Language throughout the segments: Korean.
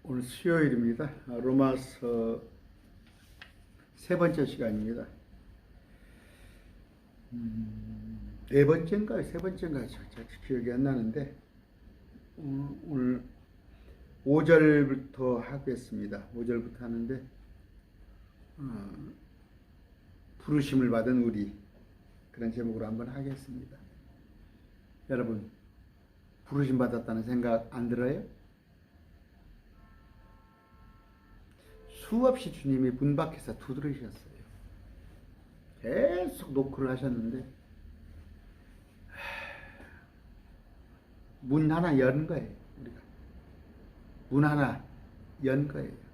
오늘 수요일입니다. 로마서 세 번째 시간입니다. 네 번째인가요? 세 번째인가요? 잘 기억이 안 나는데 오늘 5절부터 하겠습니다. 5절부터 하는데 부르심을 받은 우리, 그런 제목으로 한번 하겠습니다. 여러분, 부르심 받았다는 생각 안 들어요? 수없이 주님이 문 밖에서 두드리셨어요. 계속 노크를 하셨는데 문 하나 연 거예요. 우리가 문 하나 연 거예요.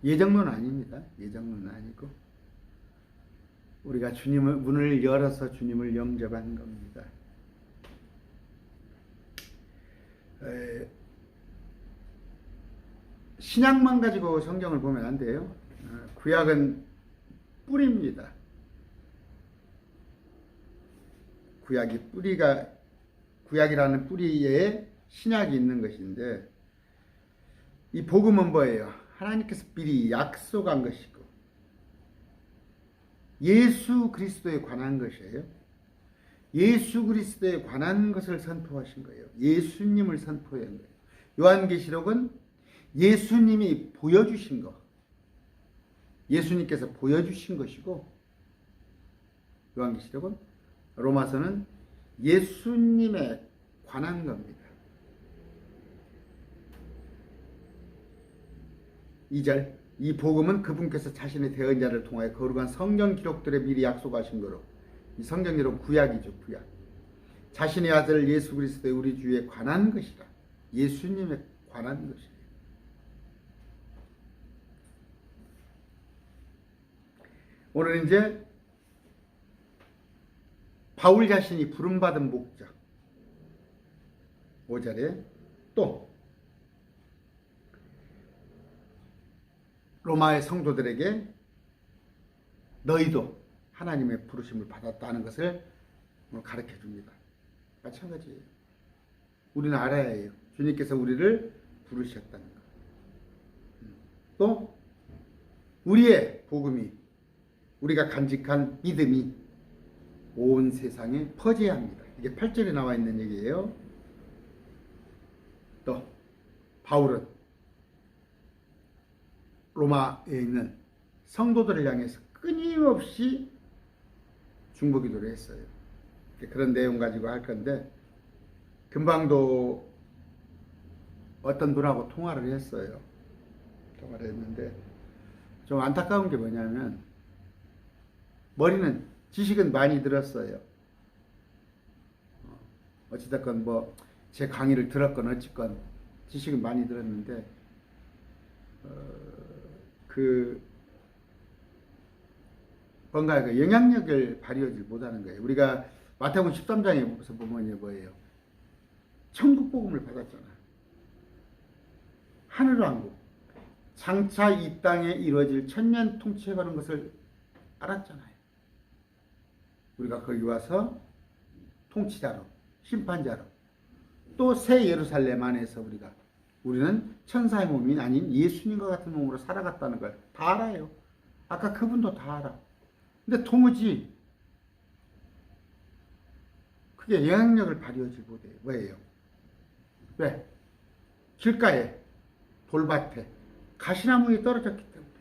예정론은 아닙니다. 예정론은 아니고 우리가 주님을 문을 열어서 주님을 영접한 겁니다. 신약만 가지고 성경을 보면 안 돼요. 구약은 뿌리입니다. 구약이라는 뿌리에 신약이 있는 것인데, 이 복음은 뭐예요? 하나님께서 미리 약속한 것이고 예수 그리스도에 관한 것이에요. 예수 그리스도에 관한 것을 선포하신 거예요. 예수님을 선포한 거예요. 요한계시록은 예수님이 보여주신 것, 예수님께서 보여주신 것이고, 요한계시록은, 로마서는 예수님에 관한 겁니다. 2절, 이 복음은 그분께서 자신의 대언자를 통하여 거룩한 성경 기록들에 미리 약속하신 거로, 이 성경 기록 구약이죠. 구약. 자신의 아들 예수 그리스도의 우리 주에 관한 것이라. 예수님에 관한 것이라. 오늘 이제 바울 자신이 부름받은 목적, 5절에 또 로마의 성도들에게 너희도 하나님의 부르심을 받았다는 것을 가르쳐 줍니다. 마찬가지예요. 우리는 알아야 해요. 주님께서 우리를 부르셨다는 것. 또 우리의 복음이, 우리가 간직한 믿음이 온 세상에 퍼져야 합니다. 이게 8절에 나와 있는 얘기예요. 또 바울은 로마에 있는 성도들을 향해서 끊임없이 중보기도를 했어요. 그런 내용 가지고 할 건데, 금방도 어떤 분하고 통화를 했어요. 통화를 했는데 좀 안타까운 게 뭐냐면, 머리는, 지식은 많이 들었어요. 어찌됐건 제 강의를 들었건 어찌건 지식은 많이 들었는데 뭔가 그 영향력을 발휘하지 못하는 거예요. 우리가 마태복음 13장에서 보면 뭐예요? 천국 복음을 받았잖아. 하늘왕국, 장차 이 땅에 이루어질 천년 통치에 관한 것을 알았잖아요. 우리가 거기 와서 통치자로, 심판자로, 또 새 예루살렘 안에서 우리는 천사의 몸이 아닌 예수님과 같은 몸으로 살아갔다는 걸 다 알아요. 아까 그분도 다 알아. 근데 도무지 그게 영향력을 발휘하지 못해요. 왜요? 왜? 길가에, 돌밭에 가시나무에 떨어졌기 때문에.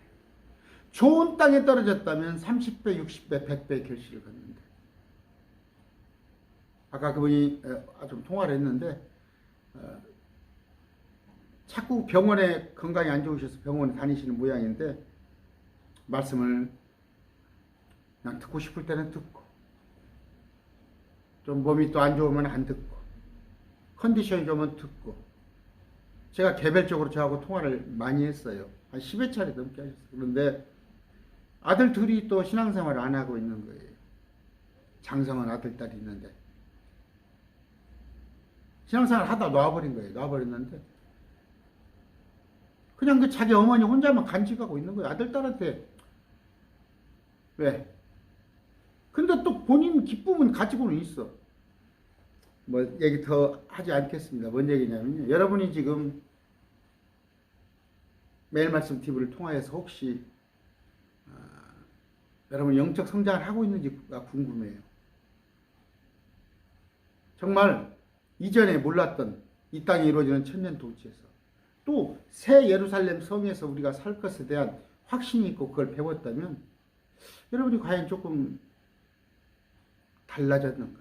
좋은 땅에 떨어졌다면 30배, 60배, 100배의 결실을 걷는데, 아까 그분이 좀 통화를 했는데 자꾸 병원에 건강이 안 좋으셔서 병원에 다니시는 모양인데, 말씀을 그냥 듣고 싶을 때는 듣고, 좀 몸이 또 안 좋으면 안 듣고, 컨디션이 좋으면 듣고. 제가 개별적으로 저하고 통화를 많이 했어요. 한 10회 차례 넘게 하셨어요. 그런데 아들 둘이 또 신앙생활을 안 하고 있는 거예요. 장성한 아들, 딸이 있는데 신앙생활 하다 놔버린 거예요. 놔버렸는데 그냥 그 자기 어머니 혼자만 간직하고 있는 거예요. 아들, 딸한테. 왜? 근데 또 본인 기쁨은 가지고는 있어. 뭐, 얘기 더 하지 않겠습니다. 뭔 얘기냐면요. 여러분이 지금 매일 말씀 TV를 통하여서 혹시, 여러분 영적 성장을 하고 있는지가 궁금해요. 정말 이전에 몰랐던 이 땅에 이루어지는 천년 통치에서 또 새 예루살렘 성에서 우리가 살 것에 대한 확신이 있고 그걸 배웠다면 여러분이 과연 조금 달라졌는가?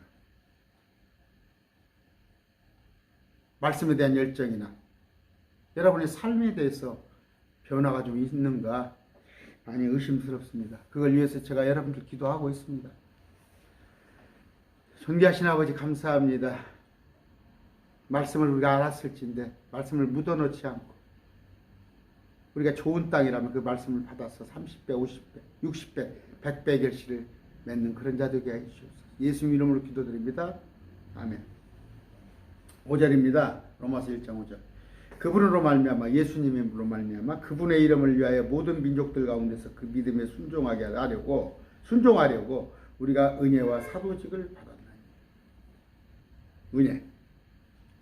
말씀에 대한 열정이나 여러분의 삶에 대해서 변화가 좀 있는가? 많이 의심스럽습니다. 그걸 위해서 제가 여러분들 기도하고 있습니다. 존귀하신 아버지 감사합니다. 말씀을 우리가 알았을진데 말씀을 묻어놓지 않고 우리가 좋은 땅이라면 그 말씀을 받아서 30배, 50배, 60배, 100배 결실을 맺는 그런 자 되게 해주시옵소서. 예수님 이름으로 기도드립니다. 아멘. 5절입니다. 로마서 1장 5절. 그분으로 말미암아 예수님으로 말미암아 그분의 이름을 위하여 모든 민족들 가운데서 그 믿음에 순종하려고 우리가 은혜와 사도직을 받았나니. 은혜.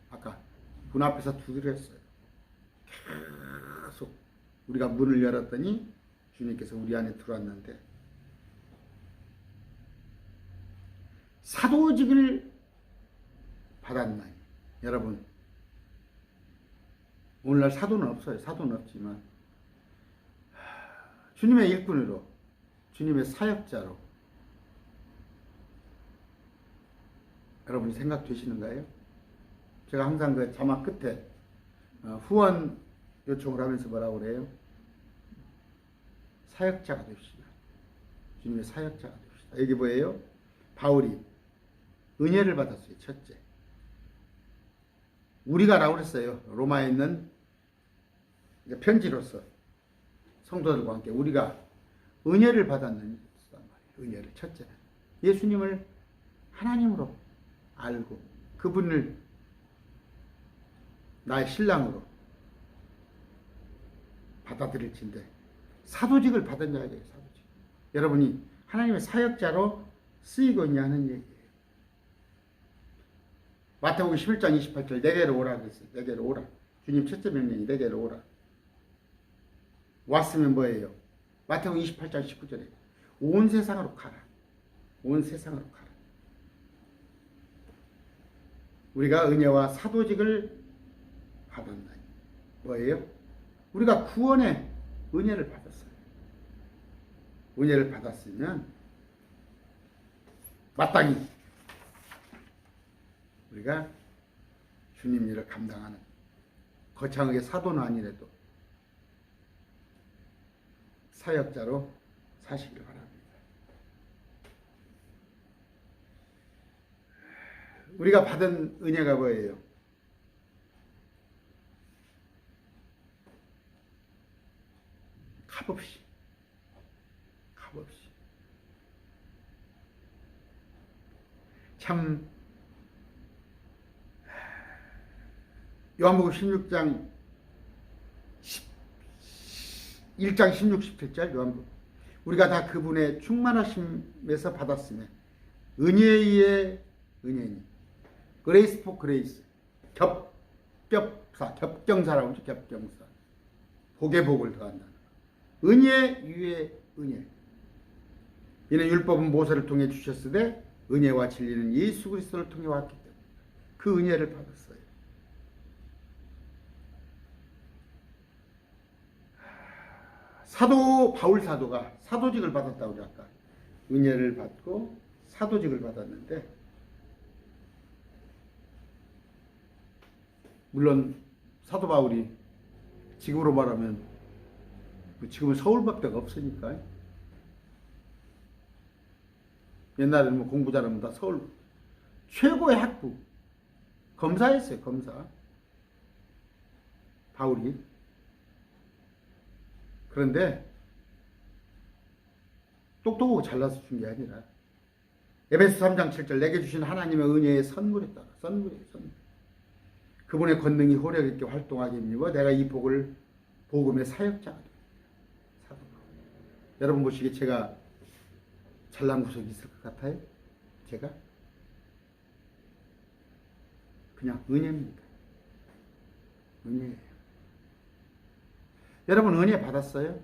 아까 문 앞에서 두드렸어요. 계속 우리가 문을 열었더니 주님께서 우리 안에 들어왔는데 사도직을 받았나니. 여러분 오늘날 사도는 없어요. 사도는 없지만 주님의 일꾼으로 주님의 사역자로 여러분이 생각되시는가요? 제가 항상 그 자막 끝에 후원 요청을 하면서 뭐라고 그래요? 사역자가 됩시다. 주님의 사역자가 됩시다. 여기 뭐예요? 바울이 은혜를 받았어요. 첫째. 우리가 라고 그랬어요. 로마에 있는 편지로서 성도들과 함께 우리가 은혜를 받았는 은혜를 첫째. 예수님을 하나님으로 알고 그분을 나의 신랑으로 받아들일진데 사도직을 받은 자에게 사도직. 여러분이 하나님의 사역자로 쓰이고 있냐는 얘기예요. 마태복음 11장 28절 내게로 오라 그랬어요. 내게로 오라. 주님 첫째 명령이 내게로 오라. 왔으면 뭐예요? 마태복음 28장 19절에 온 세상으로 가라. 온 세상으로 가라. 우리가 은혜와 사도직을 받았나니. 뭐예요? 우리가 구원의 은혜를 받았어요. 은혜를 받았으면 마땅히 우리가 주님 일을 감당하는 거창하게 사도는 아니래도 사역자로 사시길 바랍니다. 우리가 받은 은혜가 뭐예요? 값없이 참 요한복음 16장 1장 16, 17절 요한복음 우리가 다 그분의 충만하심에서 받았으며 은혜에 의해 은혜니 그레이스 포 그레이스 겹경사라고 하죠. 겹경사 복의 복을 더한다. 은혜 위에 은혜. 이는 율법은 모세를 통해 주셨으되 은혜와 진리는 예수 그리스도를 통해 왔기 때문에 그 은혜를 받았어요. 사도 바울 사도가 사도직을 받았다고 그랬죠. 아까 은혜를 받고 사도직을 받았는데 물론 사도 바울이 지금으로 말하면 지금은 서울밖에 없으니까 옛날에는 뭐 공부 잘하면 다 서울 최고의 학부 검사였어요. 검사 바울이. 그런데 똑똑하고 잘나서 준 게 아니라 에베소 3장 7절 내게 주신 하나님의 은혜의 선물에 따라 선물 그분의 권능이 호력 있게 활동하게 힘입어 내가 이 복을 복음의 사역자가 됩니다. 사도 바울. 여러분 보시기에 제가 잘난 구석이 있을 것 같아요? 제가? 그냥 은혜입니다. 은혜예요. 여러분 은혜 받았어요?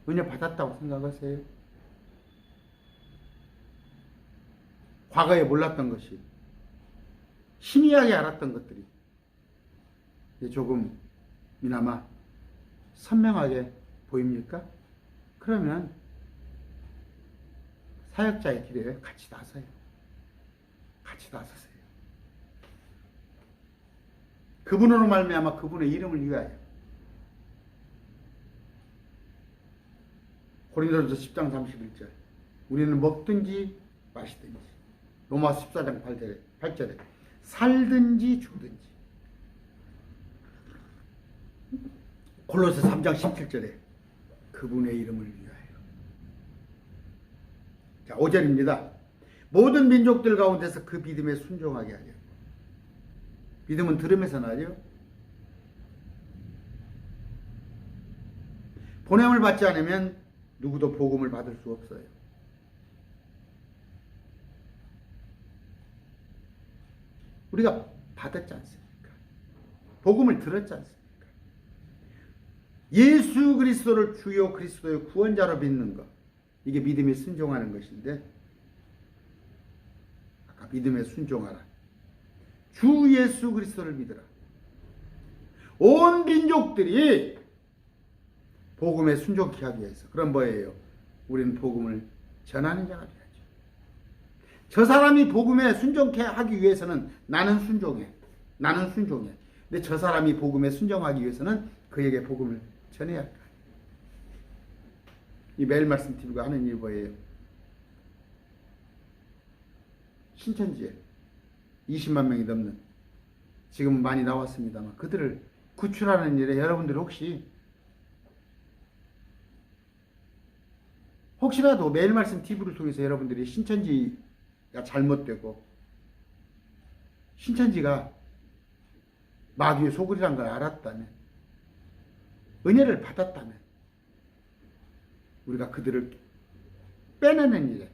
은혜 받았다고 생각하세요? 과거에 몰랐던 것이 희미하게 알았던 것들이 이제 조금이나마 선명하게 보입니까? 그러면 사역자의 길에 같이 나서요. 같이 나서세요. 그분으로 말미암아 그분의 이름을 위하여. 고린도전서 10장 31절. 우리는 먹든지 마시든지. 로마서 14장 8절에 살든지 죽든지. 골로새 3장 17절에 그분의 이름을 위하여. 자, 5절입니다. 모든 민족들 가운데서 그 믿음에 순종하게 하려. 믿음은 들음에서 나죠. 보냄을 받지 않으면 누구도 복음을 받을 수 없어요. 우리가 받았지 않습니까? 복음을 들었지 않습니까? 예수 그리스도를 주요 그리스도의 구원자로 믿는 것. 이게 믿음에 순종하는 것인데, 아까 믿음에 순종하라. 주 예수 그리스도를 믿으라. 온 민족들이 복음에 순종케 하기 위해서. 그럼 뭐예요? 우리는 복음을 전하는 자가 돼야죠. 저 사람이 복음에 순종케 하기 위해서는 나는 순종해. 나는 순종해. 근데 저 사람이 복음에 순종하기 위해서는 그에게 복음을 전해야 할까. 이 매일 말씀 TV가 하는 일이 뭐예요? 신천지에 20만 명이 넘는, 지금 많이 나왔습니다만 그들을 구출하는 일에 여러분들 혹시라도 매일 말씀 TV를 통해서 여러분들이 신천지가 잘못되고 신천지가 마귀의 소굴이란 걸 알았다면, 은혜를 받았다면 우리가 그들을 빼내는 일에,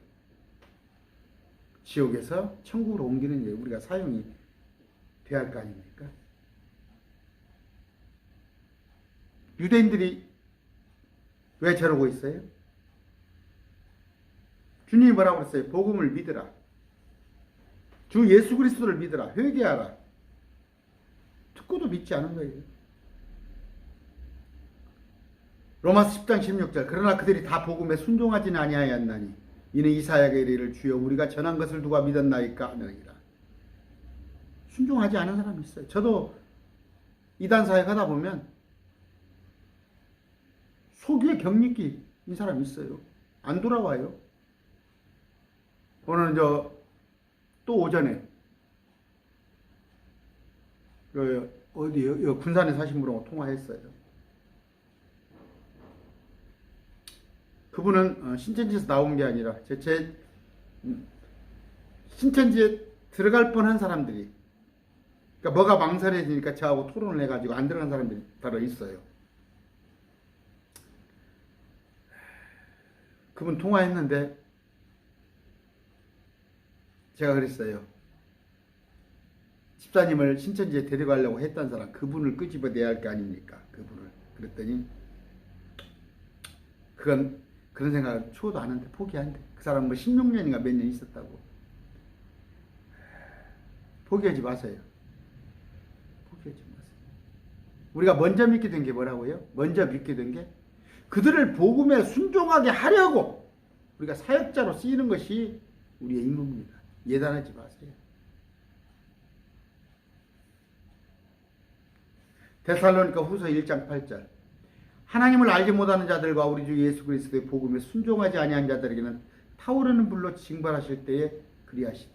지옥에서 천국으로 옮기는 일에 우리가 사용이 돼야 할 거 아닙니까? 유대인들이 왜 저러고 있어요? 주님이 뭐라고 그랬어요? 복음을 믿으라. 주 예수 그리스도를 믿으라. 회개하라. 듣고도 믿지 않은 거예요. 로마서 10장 16절. 그러나 그들이 다 복음에 순종하지는 아니하였나니 이는 이사야가 이르기를 주여 우리가 전한 것을 누가 믿었나이까 하느니라. 순종하지 않은 사람이 있어요. 저도 이단 사역 하다 보면 소교의 경력이 인 사람이 있어요. 안 돌아와요. 오늘 또 오전에 어디요? 군산에 사신 분하고 통화했어요. 그분은 신천지에서 나온 게 아니라 신천지에 들어갈 뻔한 사람들이, 그러니까 뭐가 망설여지니까 저하고 토론을 해가지고 안 들어간 사람들이 따로 있어요. 그분 통화했는데 제가 그랬어요. 집사님을 신천지에 데려가려고 했던 사람, 그분을 끄집어내야 할 거 아닙니까? 그분을. 그랬더니 그런 생각을 추워도 안 한대. 포기한대. 그 사람은 뭐 16년인가 몇 년 있었다고. 포기하지 마세요. 포기하지 마세요. 우리가 먼저 믿게 된 게 뭐라고요? 먼저 믿게 된 게 그들을 복음에 순종하게 하려고 우리가 사역자로 쓰이는 것이 우리의 임무입니다. 예단하지 마세요. 데살로니가 후서 1장 8절. 하나님을 알지 못하는 자들과 우리 주 예수 그리스도의 복음에 순종하지 아니한 자들에게는 타오르는 불로 징벌하실 때에 그리하시리라.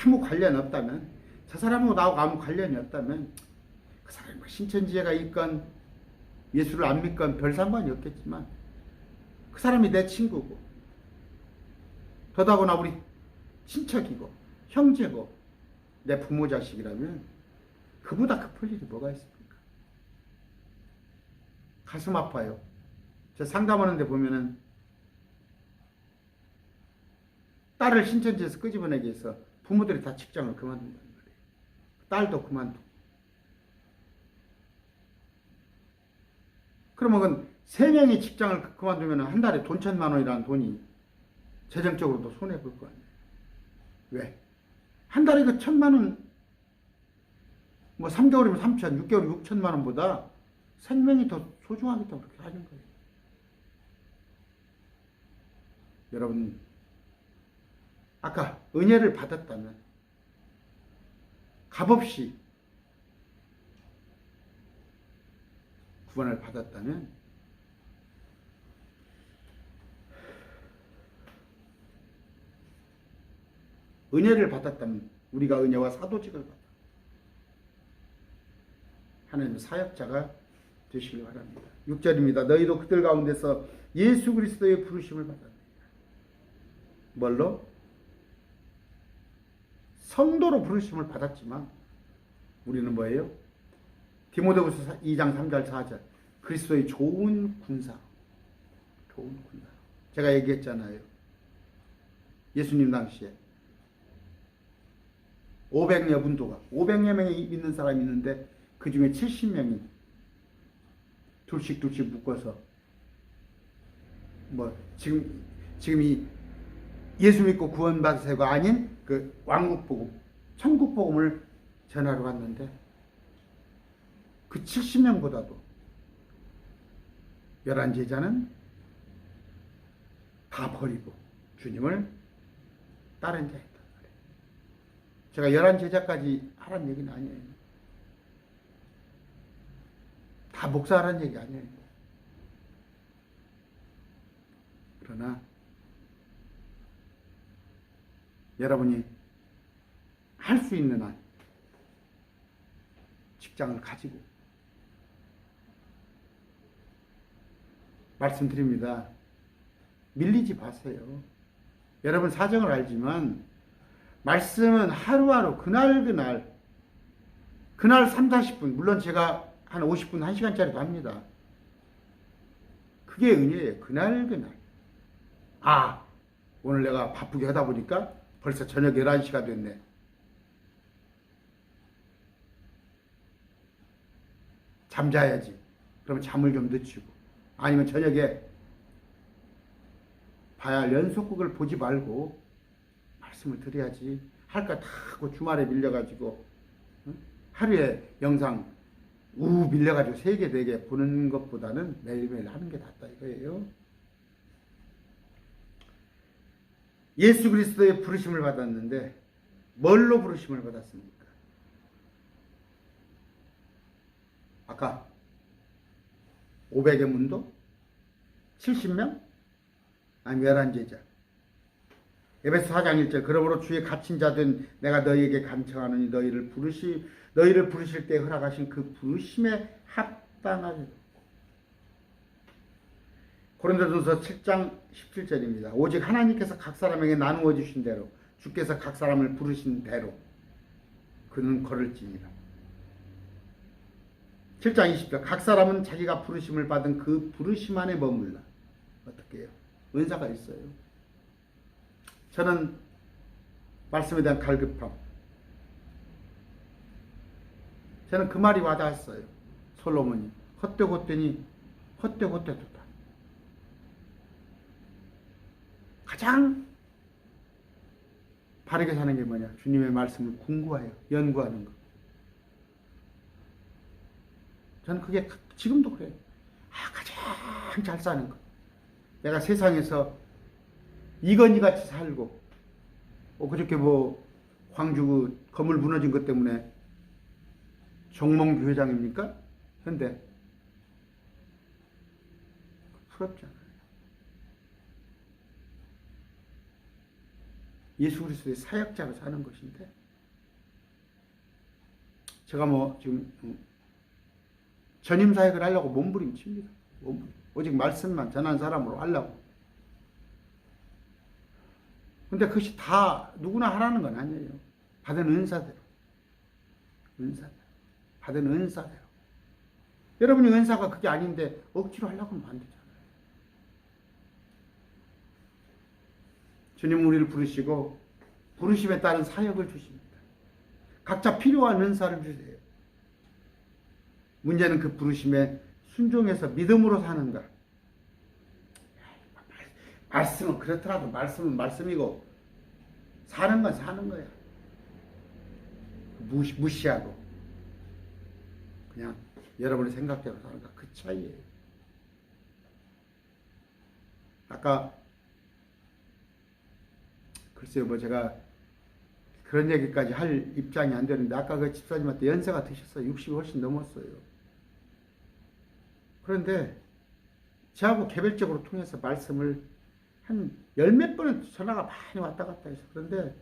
아무 관련 없다면, 저 사람하고 나하고 아무 관련이 없다면 그 사람이 신천지가 있건 예수를 안 믿건 별 상관이 없겠지만 그 사람이 내 친구고 더다구나 우리 친척이고 형제고 내 부모 자식이라면 그보다 급할 일이 뭐가 있습니까? 가슴 아파요. 저 상담하는데 보면은 딸을 신천지에서 끄집어내기 위해서 부모들이 다 직장을 그만둔다는 거예요. 딸도 그만두고. 그러면 세 명이 직장을 그만두면 한 달에 돈 1,000만 원이라는 돈이 재정적으로도 손해볼 거 아니에요. 왜? 한 달에 그 1,000만 원, 뭐 3개월이면 3천, 6개월이면 6천만 원보다 생명이 더 소중하기 때문에 그렇게 하는 거예요. 여러분, 아까 은혜를 받았다면 값없이 구원을 받았다면 은혜를 받았다면 우리가 은혜와 사도직을 받아 하나님의 사역자가 되시길 바랍니다. 6절입니다. 너희도 그들 가운데서 예수 그리스도의 부르심을 받았느니라. 뭘로? 성도로 부르심을 받았지만 우리는 뭐예요? 디모데후서 2장 3절 4절 그리스도의 좋은 군사. 좋은 군사. 제가 얘기했잖아요. 예수님 당시에 500여 분도가 500여 명이 믿는 사람이 있는데 그 중에 70명이 둘씩 묶어서 뭐 지금 이 예수 믿고 구원받으세요가 아닌 그 왕국복음, 천국복음을 전하러 갔는데 그 70명보다도 11제자는 다 버리고 주님을 따른 자였단 말이에요. 제가 11제자까지 하라는 얘기는 아니에요. 다 목사하라는 얘기 아니에요. 그러나 여러분이 할 수 있는 한 직장을 가지고 말씀드립니다. 밀리지 마세요. 여러분 사정을 알지만 말씀은 하루하루 그날 3, 40분 물론 제가 한 50분, 1시간짜리도 합니다. 그게 은혜예요. 그날 아 오늘 내가 바쁘게 하다 보니까 벌써 저녁 11시가 됐네. 잠자야지. 그러면 잠을 좀 늦추고 아니면 저녁에 봐야 할 연속극을 보지 말고 말씀을 드려야지. 할 거 다 하고 주말에 밀려가지고 하루에 영상 밀려가지고 3개, 4개 보는 것보다는 매일매일 하는 게 낫다 이거예요. 예수 그리스도의 부르심을 받았는데 뭘로 부르심을 받았습니까? 아까 500의 문도? 70명? 아니면 11제자. 에베소 4장 1절 그러므로 주의 갇힌 자 된 내가 너희에게 간청하노니 너희를 부르실 때 허락하신 그 부르심에 합당하게. 고린도전서 7장 17절입니다. 오직 하나님께서 각 사람에게 나누어 주신 대로 주께서 각 사람을 부르신 대로 그는 걸을지니라. 7장 20절 각 사람은 자기가 부르심을 받은 그 부르심 안에 머물라. 어떻게 해요? 은사가 있어요. 저는 말씀에 대한 갈급함. 저는 그 말이 와닿았어요. 솔로몬이 헛되고 헛되도다. 가장 바르게 사는 게 뭐냐? 주님의 말씀을 궁구하여 연구하는 것. 저는 그게 지금도 그래요. 가장 잘 사는 것. 내가 세상에서 이건희같이 살고 그저께 광주 그 건물 무너진 것 때문에 정몽주 회장입니까? 현대 부럽잖아요. 예수 그리스도의 사역자로 사는 것인데 제가 지금 전임 사역을 하려고 몸부림칩니다. 오직 말씀만 전하는 사람으로 하려고. 근데 그것이 다 누구나 하라는 건 아니에요. 받은 은사대로. 받은 은사대로. 여러분이 은사가 그게 아닌데 억지로 하려고 하면 안 되잖아요. 주님 우리를 부르시고 부르심에 따른 사역을 주십니다. 각자 필요한 은사를 주세요. 문제는 그 부르심에 순종해서 믿음으로 사는가. 말씀은 그렇더라도 말씀은 말씀이고 사는 건 사는 거야. 무시하고 그냥 여러분의 생각대로 사는가. 그 차이예요. 아까 글쎄요 뭐 제가 그런 얘기까지 할 입장이 안 되는데 아까 그 집사님한테 연세가 드셨어요. 60이 훨씬 넘었어요. 그런데 저하고 개별적으로 통해서 말씀을 한 열 몇 번은 전화가 많이 왔다 갔다 해서 그런데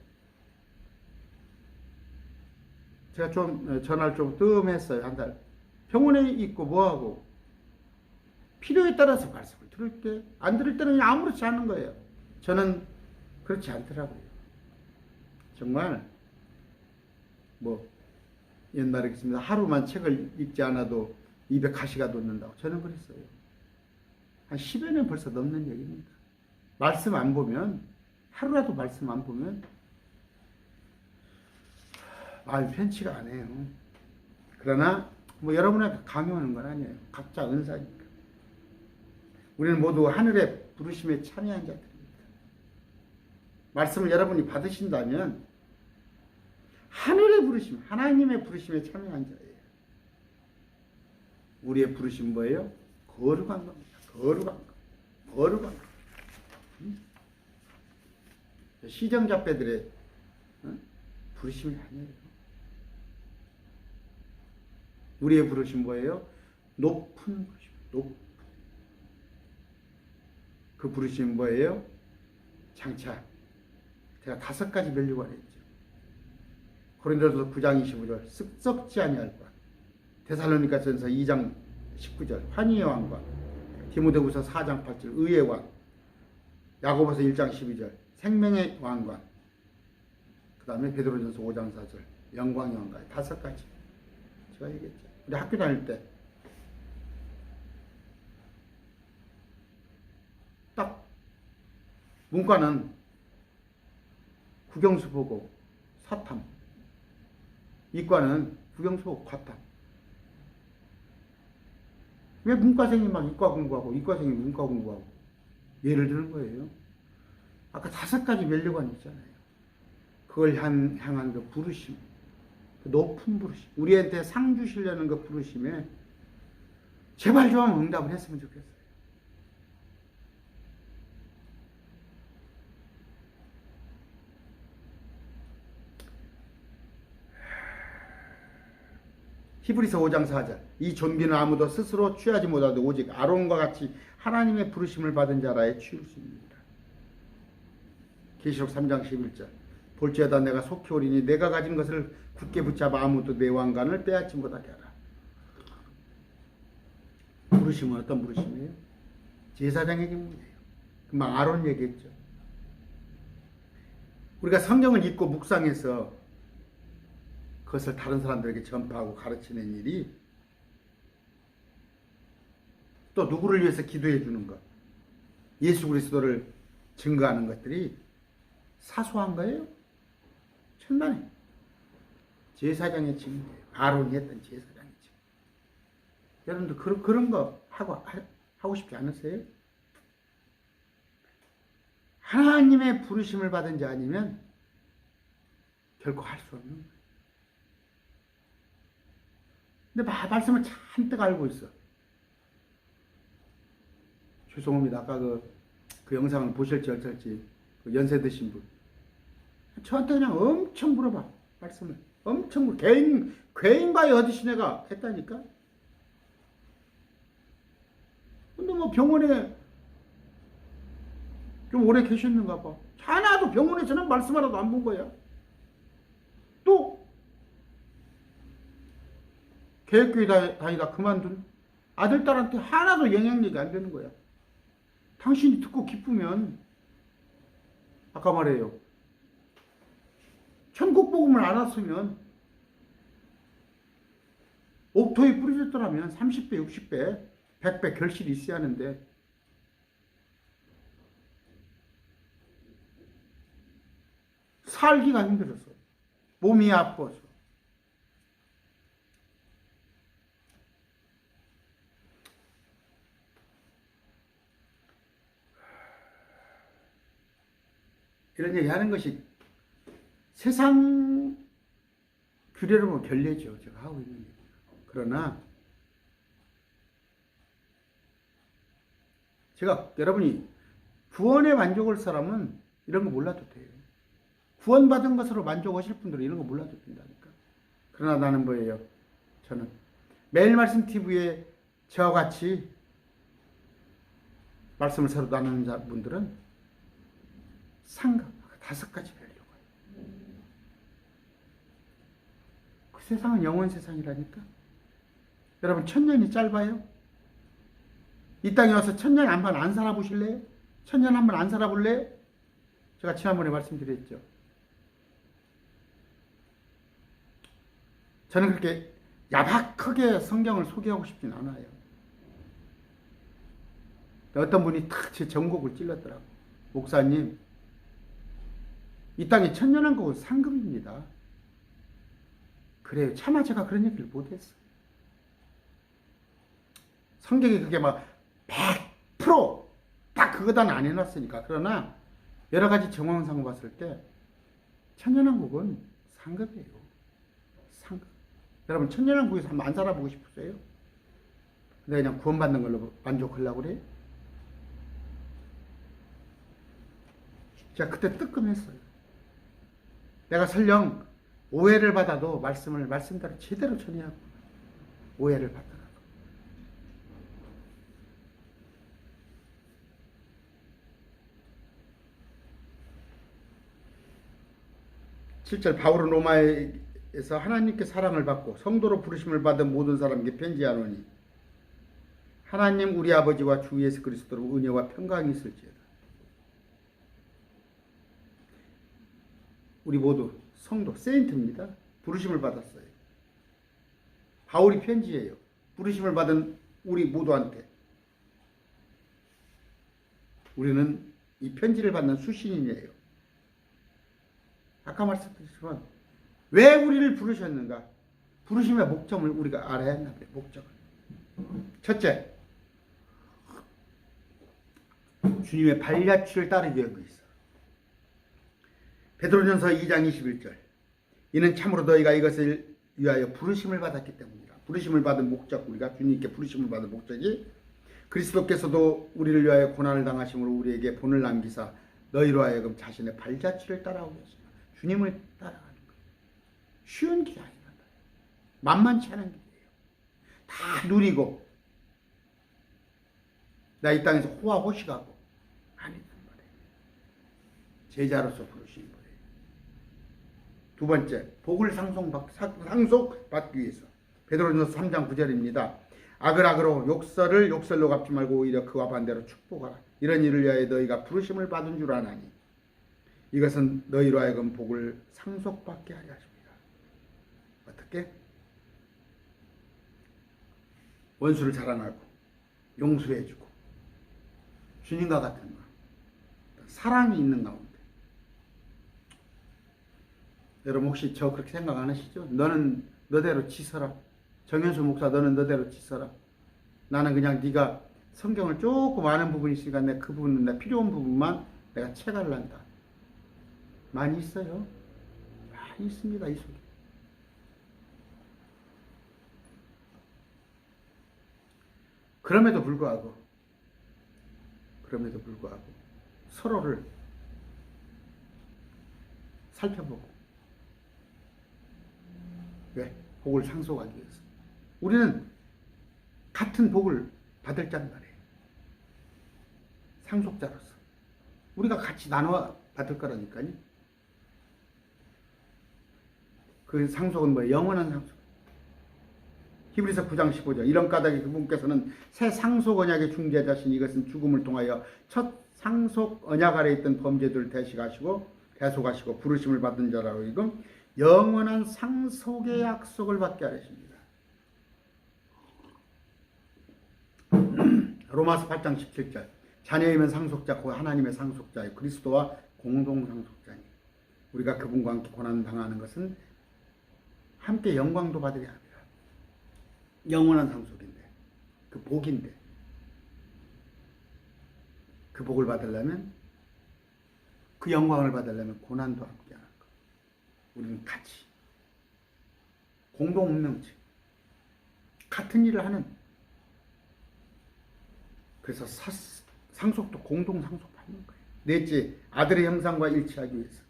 제가 좀 전화를 좀 뜸했어요. 한 달. 병원에 있고 뭐하고 필요에 따라서 말씀을 들을 때 안 들을 때는 그냥 아무렇지 않은 거예요. 저는 그렇지 않더라고요. 정말 뭐 옛날에 그랬습니다. 하루만 책을 읽지 않아도 입에 가시가 돋는다고 저는 그랬어요. 한 10여 년 벌써 넘는 얘기입니다. 말씀 안 보면 하루라도 말씀 안 보면 마음이 편치가 않아요. 그러나 뭐 여러분에게 강요하는 건 아니에요. 각자 은사니까. 우리는 모두 하늘의 부르심에 참여한 자들입니다. 말씀을 여러분이 받으신다면 하늘의 부르심, 하나님의 부르심에 참여한 자예요. 우리의 부르심 뭐예요? 거룩한 겁니다. 거룩한 것. 거룩한 것. 시정잡배들의 부르심이 아니에요. 우리의 부르심 뭐예요? 높은 부르심. 높은. 그 부르심 뭐예요? 장차 제가 5가지 면류관 했죠. 고린도서 9장 25절 썩지 아니할 것. 데살로니가전서 2장 19절 환희의 왕과 디모데후서 4장 8절 의의 왕, 야고보서 1장 12절 생명의 왕관, 그 다음에 베드로전서 5장 4절 영광의 왕관. 5가지 제가 얘기했죠. 우리 학교 다닐 때 딱 문과는 국영수 보고 사탐, 이과는 국영수 보고 과탐. 왜 문과생이 막 이과 공부하고 이과생이 문과 공부하고 예를 드는 거예요. 아까 5가지 면류관이 있잖아요. 그걸 향한 그 부르심, 그 높은 부르심, 우리한테 상 주시려는 그 부르심에 제발 좀 응답을 했으면 좋겠어요. 히브리서 5장 4절 이 존귀는 아무도 스스로 취하지 못하되 오직 아론과 같이 하나님의 부르심을 받은 자라에 취할 수 있습니다. 계시록 3장 11절 볼지어다 내가 속히 오리니 내가 가진 것을 굳게 붙잡아 아무도 내 왕관을 빼앗지 못하게 하라. 부르심은 어떤 부르심이에요? 제사장의 기능이에요. 금방 아론 얘기했죠. 우리가 성경을 읽고 묵상해서 그것을 다른 사람들에게 전파하고 가르치는 일이 또 누구를 위해서 기도해 주는 것, 예수 그리스도를 증거하는 것들이 사소한 거예요? 천만에 제사장의 직무예요. 아론이 했던 제사장의 직무. 여러분들 그런 거 하고 싶지 않으세요? 하나님의 부르심을 받은 자 아니면 결코 할 수 없는 거예요. 근데 말씀을 잔뜩 알고 있어. 죄송합니다. 아까 그 영상을 보실지 어쩔지 그 연세 드신 분 저한테 그냥 엄청 물어봐. 말씀을 엄청 물어. 괴인과의 어디시네가 했다니까. 근데 뭐 병원에 좀 오래 계셨는가 봐. 하나도 병원에서는 말씀 하나도 안 본 거야. 또 개혁교회 다니다 그만둔 아들, 딸한테 하나도 영향력이 안 되는 거야. 당신이 듣고 기쁘면, 아까 말해요. 천국 복음을 알았으면 옥토에 뿌려졌더라면 30배, 60배, 100배 결실이 있어야 하는데 살기가 힘들어서 몸이 아파서 이런 얘기 하는 것이 세상 규례로 보면 결례죠. 제가 하고 있는 얘기. 그러나 제가 여러분이 구원에 만족할 사람은 이런 거 몰라도 돼요. 구원받은 것으로 만족하실 분들은 이런 거 몰라도 된다니까. 그러나 나는 뭐예요? 저는 매일 말씀 TV에 저와 같이 말씀을 서로 나누는 분들은 상급 5가지 배려가. 그 세상은 영원 세상이라니까. 여러분 1000년이 짧아요? 이 땅에 와서 1000년 한번 안 살아보실래요? 1000년 한번 안 살아볼래요? 제가 지난번에 말씀드렸죠. 저는 그렇게 야박하게 성경을 소개하고 싶진 않아요. 어떤 분이 탁 제 전곡을 찔렀더라고. 목사님, 이 땅에 천년왕국은 상급입니다. 그래요. 차마 제가 그런 얘기를 못했어. 성경이 그게 막 100%딱 그거다는 안 해놨으니까. 그러나 여러 가지 정황상 봤을 때 천년왕국은 상급이에요. 상급. 여러분 천년왕국에서 한번 안 살아보고 싶으세요? 내가 그냥 구원받는 걸로 만족하려고 그래요? 제가 그때 뜨끔했어요. 내가 설령 오해를 받아도 말씀대로 제대로 전해하고 오해를 받더라도. 7절 바울은 로마에서 하나님께 사랑을 받고 성도로 부르심을 받은 모든 사람에게 편지하노니 하나님 우리 아버지와 주 예수 그리스도로 은혜와 평강이 있을지어다. 우리 모두 성도, 세인트입니다. 부르심을 받았어요. 바울이 편지예요. 부르심을 받은 우리 모두한테. 우리는 이 편지를 받는 수신인이에요. 아까 말씀드렸지만 왜 우리를 부르셨는가? 부르심의 목적을 우리가 알아야 한다. 목적을. 첫째, 주님의 발자취를 따르기 위한 것이다. 베드로전서 2장 21절 이는 참으로 너희가 이것을 위하여 부르심을 받았기 때문이라. 부르심을 받은 목적, 우리가 주님께 부르심을 받은 목적이 그리스도께서도 우리를 위하여 고난을 당하심으로 우리에게 본을 남기사 너희로 하여금 자신의 발자취를 따라오게 하시라. 주님을 따라가는 거예요. 쉬운 길이 아니다. 만만치 않은 길이에요. 다 누리고 나 이 땅에서 호화호식하고 아니단 말이에요. 제자로서 부르신 거예요. 두 번째, 복을 상속받기 위해서. 베드로전서 3장 9절입니다. 악을 악으로 욕설을 욕설로 갚지 말고 오히려 그와 반대로 축복하라. 이런 일을 위하여 너희가 부르심을 받은 줄 아나니 이것은 너희로 하여금 복을 상속받게 하려 하십니다. 어떻게? 원수를 자랑하고 용서해주고 주님과 같은 것, 사랑이 있는 가운데. 여러분 혹시 저 그렇게 생각 안 하시죠? 너는 너대로 지서라. 정현수 목사 너는 너대로 지서라. 나는 그냥 네가 성경을 조금 아는 부분이 있으니까 내가 그 부분은 내 필요한 부분만 내가 채갈란다. 많이 있어요. 많이 있습니다. 이 속에. 그럼에도 불구하고 서로를 살펴보고 왜? 복을 상속하기 위해서. 우리는 같은 복을 받을 자는 말이에요. 상속자로서. 우리가 같이 나눠 받을 거라니까요. 그 상속은 뭐예요? 영원한 상속. 히브리서 9장 15절 이런 까닭에 그분께서는 새 상속 언약의 중재자신 이것은 죽음을 통하여 첫 상속 언약 아래 있던 범죄들을 대속하시고 부르심을 받은 자라고 이금 영원한 상속의 약속을 받게 하십니다. 로마서 8장 17절. 자녀이면 상속자, 곧 하나님의 상속자요 그리스도와 공동 상속자니. 우리가 그분과 함께 고난 당하는 것은 함께 영광도 받으려 합니다. 영원한 상속인데, 그 복인데, 그 복을 받으려면, 그 영광을 받으려면 고난도 함께 하는 것. 우리는 같이 공동 운명체, 같은 일을 하는. 그래서 상속도 공동 상속받는 거예요. 넷째, 아들의 형상과 일치하기 위해서.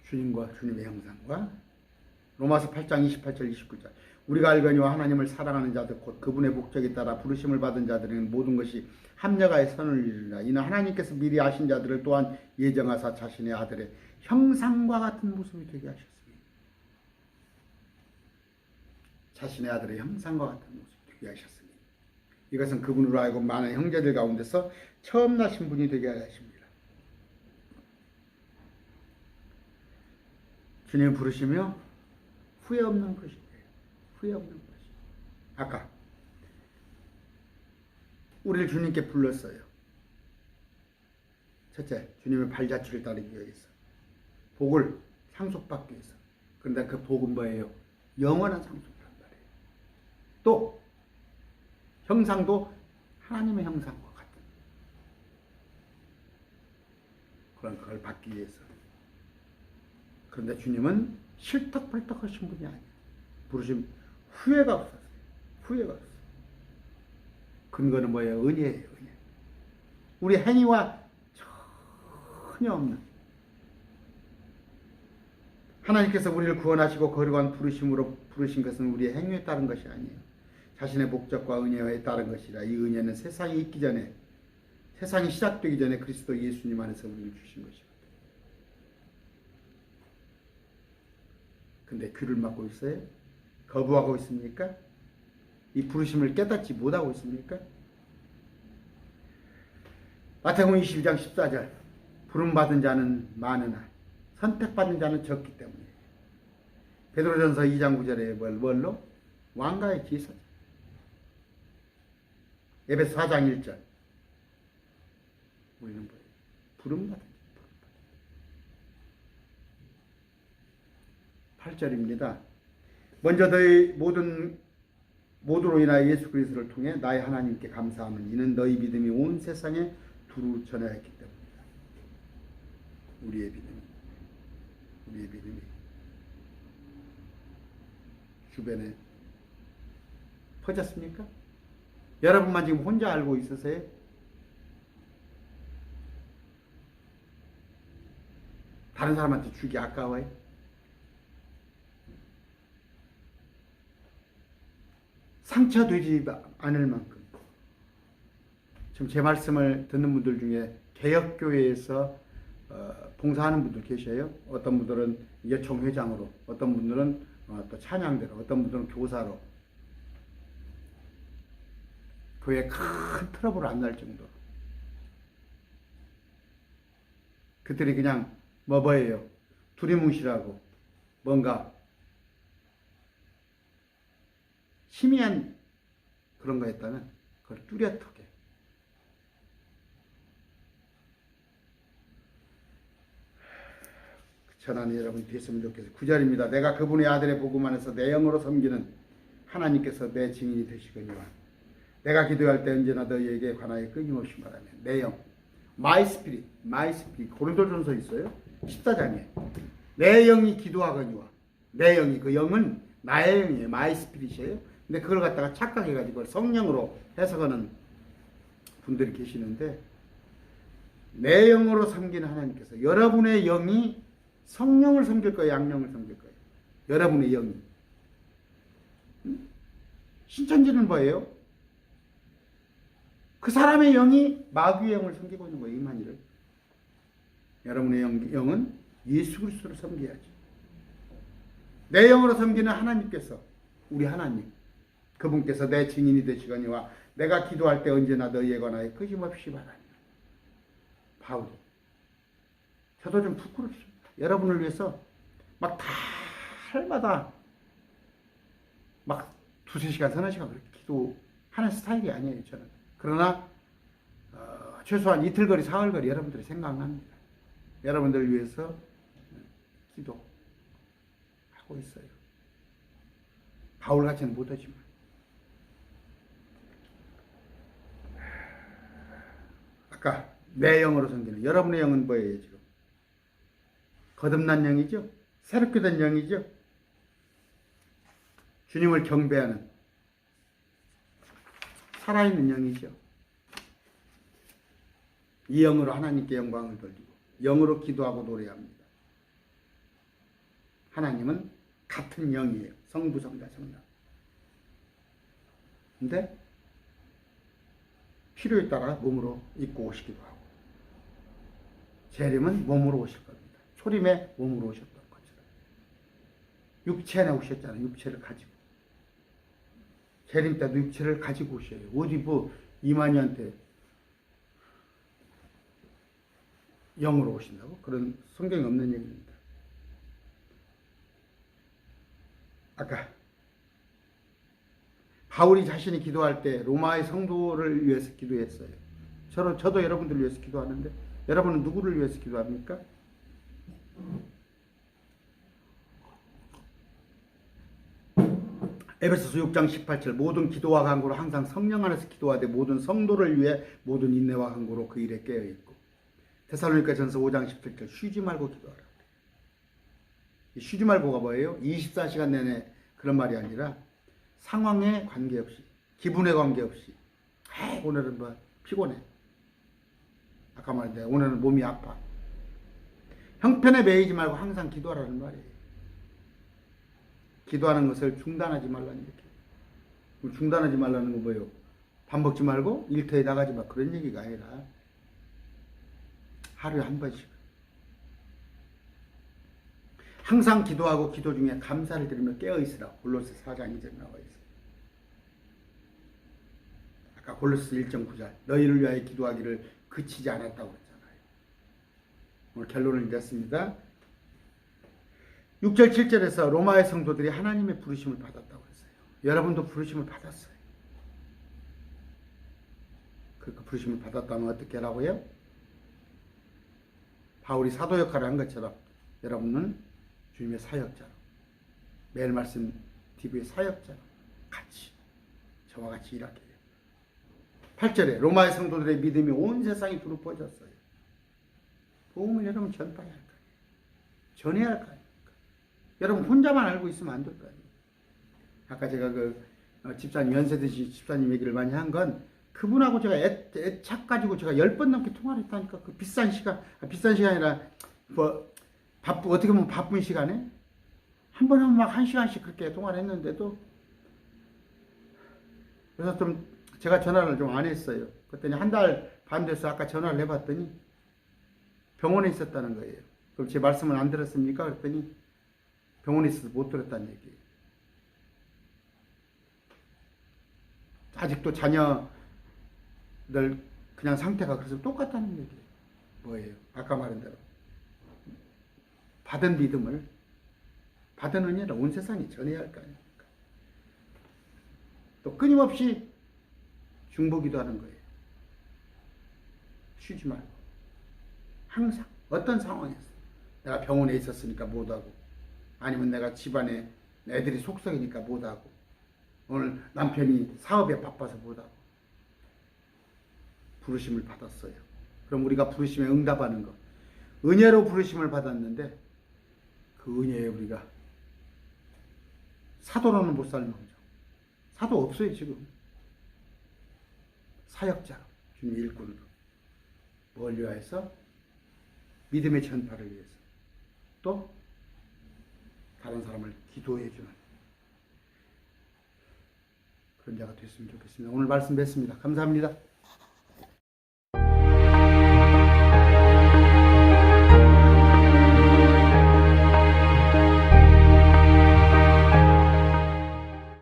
주님과 주님의 형상과. 로마서 8장 28절 29절. 우리가 알거니와 하나님을 사랑하는 자들 곧 그분의 목적에 따라 부르심을 받은 자들에게는 모든 것이 합력하여 선을 이루리라. 이는 하나님께서 미리 아신 자들을 또한 예정하사 자신의 아들의 형상과 같은 모습이 되게 하셨습니다. 자신의 아들의 형상과 같은 모습이 되게 하셨습니다. 이것은 그분으로 하여금 많은 형제들 가운데서 처음 나신 분이 되게 하십니다. 주님 부르시며 후회 없는 것이에요. 후회 없는 것이. 아까 우리를 주님께 불렀어요. 첫째, 주님의 발자취를 따르기 위해서. 복을 상속받기 위해서. 그런데 그 복은 뭐예요? 영원한 상속이란 말이에요. 또 형상도 하나님의 형상과 같은 그런 걸 받기 위해서. 그런데 주님은 실떡벌떡 하신 분이 아니에요. 부르심 후회가 없었어요. 후회가 없어요. 근거는 뭐예요? 은혜예요. 은혜. 우리 행위와 전혀 없는. 하나님께서 우리를 구원하시고 거룩한 부르심으로 부르신 것은 우리의 행위에 따른 것이 아니에요. 자신의 목적과 은혜에 따른 것이라. 이 은혜는 세상이 있기 전에, 세상이 시작되기 전에 그리스도 예수님 안에서 우리를 주신 것이거든요. 근데 귀를 막고 있어요? 거부하고 있습니까? 이 부르심을 깨닫지 못하고 있습니까? 마태복음 22장 14절. 부름받은 자는 많으나 선택받은 자는 적기 때문에. 베드로전서 2장 9절에 뭘로? 왕가의 제사장. 에베소 4장 1절. 우리는 뭐예요? 부름받은 자. 8절입니다. 먼저 너희 모두로 인하여 예수 그리스도를 통해 나의 하나님께 감사함은 이는 너희 믿음이 온 세상에 두루 전하였기 때문이다. 우리의 믿음이 주변에 퍼졌습니까? 여러분만 지금 혼자 알고 있으세요? 다른 사람한테 주기 아까워요? 상처되지 않을 만큼. 지금 제 말씀을 듣는 분들 중에 개혁교회에서 봉사하는 분들 계셔요. 어떤 분들은 여총회장으로, 어떤 분들은 또 찬양대로, 어떤 분들은 교사로. 교회에 큰 트러블 안 날 정도로. 그들이 그냥 뭐예요? 두리뭉실하고 뭔가 희미한 그런 거였다면 그걸 뚜렷하게 전하는 여러분이 됐으면 좋겠어요. 9절입니다. 내가 그분의 아들의 복음 안에서 내 영으로 섬기는 하나님께서 내 증인이 되시거니와 내가 기도할 때 언제나 너희에게 관하여 끊임없이 말하며 내 영, my spirit 고린도전서 있어요. 14장에 내 영이 기도하거니와 내 영이, 그 영은 나의 영이에요. my spirit이에요. 근데 그걸 갖다가 착각해가지고 성령으로 해석하는 분들이 계시는데, 내 영으로 섬기는 하나님께서 여러분의 영이 성령을 섬길 거예요, 양령을 섬길 거예요? 여러분의 영이. 신천지는 뭐예요? 그 사람의 영이 마귀의 영을 섬기고 있는 거예요, 이만희를. 여러분의 영은 예수 그리스도를 섬겨야죠. 내 영으로 섬기는 하나님께서, 우리 하나님, 그분께서 내 증인이 되시거니와 내가 기도할 때 언제나 너희에 관하여 끊임없이 말하니. 바울이. 저도 좀 부끄럽습니다. 여러분을 위해서 막 달마다 막 2-3시간, 3-4시간 그렇게 하는 스타일이 아니에요, 저는. 그러나 최소한 이틀거리, 사흘거리 여러분들이 생각납니다. 여러분들을 위해서 기도하고 있어요. 바울같이는 못하지만. 아까 내 영으로 섬기는 여러분의 영은 뭐예요, 지금? 거듭난 영이죠? 새롭게 된 영이죠? 주님을 경배하는 살아있는 영이죠. 이 영으로 하나님께 영광을 돌리고 영으로 기도하고 노래합니다. 하나님은 같은 영이에요. 성부, 성자, 성령. 근데 필요에 따라 몸으로 입고 오시기도 하고, 재림은 몸으로 오실 겁니다. 초림에 몸으로 오셨던 것처럼. 육체 안에 오셨잖아요. 육체를 가지고. 재림 때도 육체를 가지고 오셔요. 어디 뭐 이만희한테 영으로 오신다고? 그런 성경에 없는 얘기입니다. 아까 바울이 자신이 기도할 때 로마의 성도를 위해서 기도했어요. 저도 여러분들을 위해서 기도하는데 여러분은 누구를 위해서 기도합니까? 에베소서 6장 18절 모든 기도와 간구로 항상 성령 안에서 기도하되 모든 성도를 위해 모든 인내와 간구로 그 일에 깨어있고, 데살로니가전서 5장 17절 쉬지 말고 기도하라. 쉬지 말고가 뭐예요? 24시간 내내 그런 말이 아니라 상황에 관계없이, 기분에 관계없이, 오늘은 뭐 피곤해, 아까 말했는데 오늘은 몸이 아파, 형편에 매이지 말고 항상 기도하라는 말이에요. 기도하는 것을 중단하지 말라는 얘기예요. 중단하지 말라는 건 뭐예요? 밥 먹지 말고 일터에 나가지 마, 그런 얘기가 아니라 하루에 한 번씩 항상 기도하고 기도 중에 감사를 드리며 깨어있으라. 골로새 4장 2절에 나와 있어요. 아까 골로새 1.9절 너희를 위하여 기도하기를 그치지 않았다고 했잖아요. 오늘 결론을 냈습니다. 6절 7절에서 로마의 성도들이 하나님의 부르심을 받았다고 했어요. 여러분도 부르심을 받았어요. 그 부르심을 받았다면 어떻게 하라고요? 바울이 사도 역할을 한 것처럼 여러분은 주님의 사역자로, 매일 말씀 TV의 사역자로 같이 저와 같이 일하게 해요. 8절에 로마의 성도들의 믿음이 온 세상에 두루 퍼졌어요. 복음을 여러분 전파해야 할 거예요. 전해야 할 거예요. 여러분 혼자만 알고 있으면 안 될 거예요. 아까 제가 집사님, 연세드시 집사님 얘기를 많이 한 건 그분하고 제가 애착 가지고 제가 10번 넘게 통화를 했다니까. 그 비싼 시간이라 뭐 어떻게 보면 바쁜 시간에 한 번 하면 막 1시간씩 그렇게 통화를 했는데도, 그래서 좀 제가 전화를 좀 안 했어요. 그랬더니 한 달 반 돼서 아까 전화를 해봤더니 병원에 있었다는 거예요. 그럼 제 말씀을 안 들었습니까? 그랬더니 병원에 있어서 못 들었다는 얘기예요. 아직도 자녀들 그냥 상태가 그래서 똑같다는 얘기예요. 뭐예요? 아까 말한 대로 받은 믿음을, 받은 은혜를 온 세상에 전해야 할 거 아닙니까? 또 끊임없이 중보기도 하는 거예요. 쉬지 말고 항상 어떤 상황에서 내가 병원에 있었으니까 못하고, 아니면 내가 집안에 애들이 속썩이니까 못하고, 오늘 남편이 사업에 바빠서 못하고, 부르심을 받았어요. 그럼 우리가 부르심에 응답하는 것, 은혜로 부르심을 받았는데 그 은혜에 우리가 사도로는 못 살는 거죠. 사도 없어요 지금. 사역자로, 주님 일꾼으로, 뭘 위하여서? 믿음의 전파를 위해서, 또 다른 사람을 기도해 주는 그런 자가 됐으면 좋겠습니다. 오늘 말씀 뵙습니다. 감사합니다.